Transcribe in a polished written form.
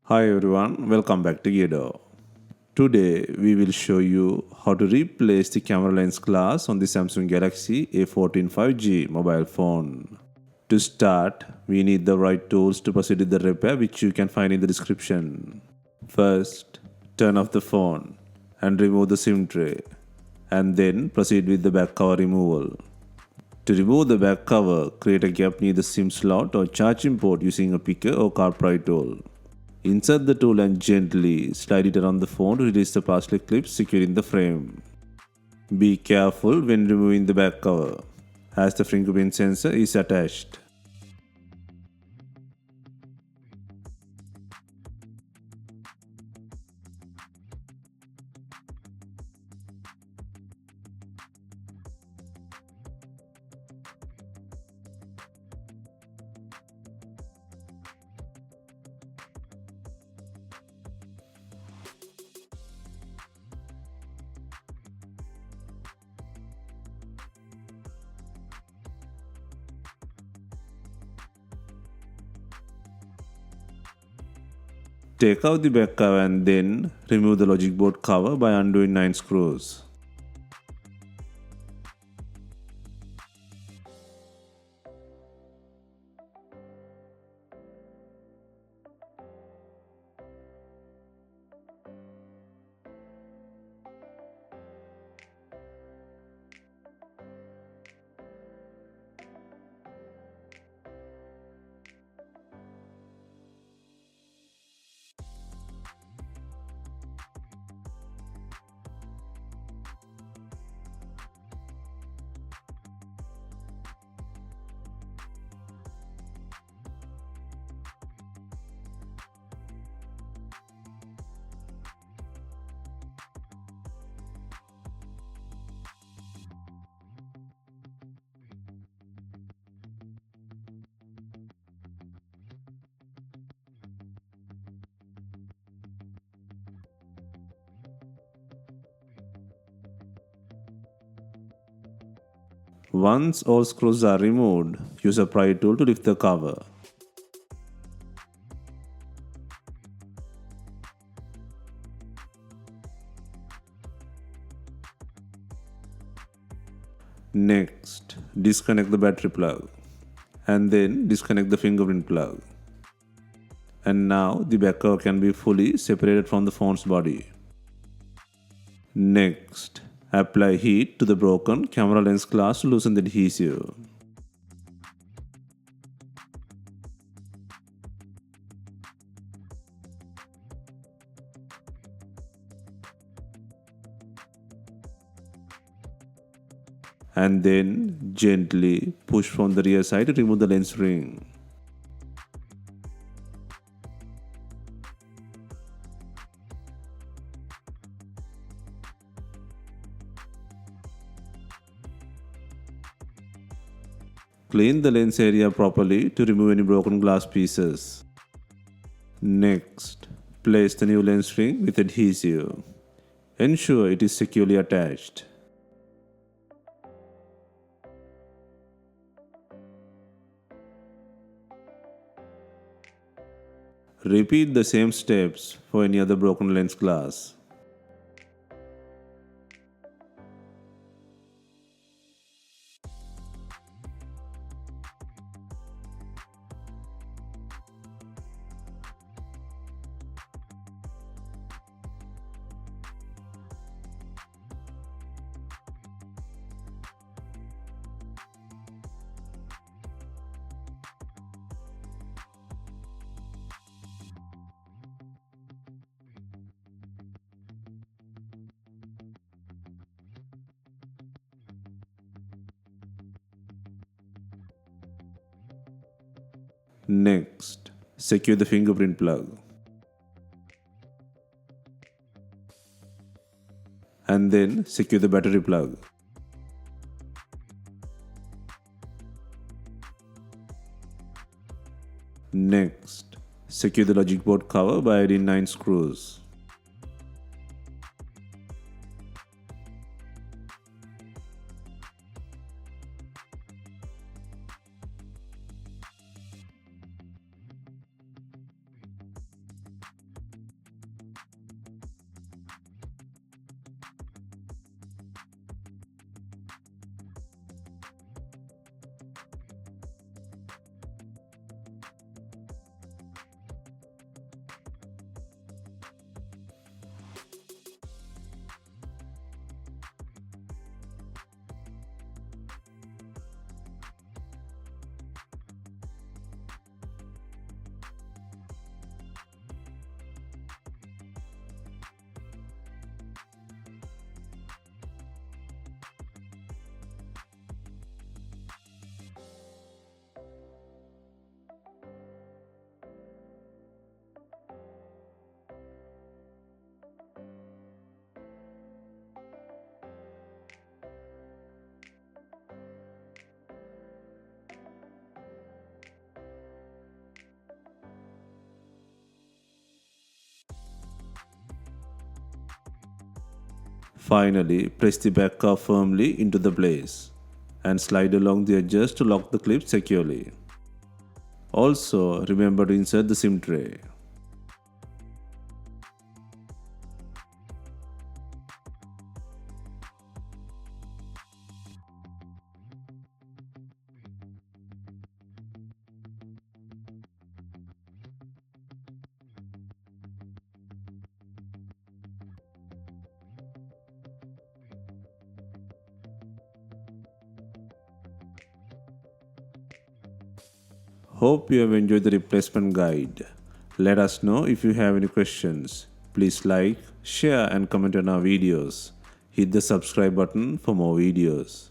Hi everyone, welcome back to DYOR. Today we will show you how to replace the camera lens glass on the Samsung Galaxy A14 5G mobile phone. To start, we need the right tools to proceed with the repair, which you can find in the description. First, turn off the phone and remove the SIM tray, and then proceed with the back cover removal. To remove the back cover, create a gap near the SIM slot or charging port using a picker or car pry tool. Insert the tool and gently slide it around the phone to release the plastic clip securing the frame. Be careful when removing the back cover, as the fingerprint sensor is attached. Take out the back cover and then remove the logic board cover by undoing 9 screws. Once all screws are removed, use a pry tool to lift the cover. Next, disconnect the battery plug and then disconnect the fingerprint plug. And now the back cover can be fully separated from the phone's body. Next, apply heat to the broken camera lens glass to loosen the adhesive. And then gently push from the rear side to remove the lens ring. Clean the lens area properly to remove any broken glass pieces. Next, place the new lens ring with adhesive. Ensure it is securely attached. Repeat the same steps for any other broken lens glass. Next, secure the fingerprint plug. And then secure the battery plug. Next, secure the logic board cover by adding 9 screws. Finally, press the back cover firmly into the place and slide along the edges to lock the clip securely. Also, remember to insert the SIM tray. Hope you have enjoyed the replacement guide. Let us know if you have any questions. Please like, share and comment on our videos. Hit the subscribe button for more videos.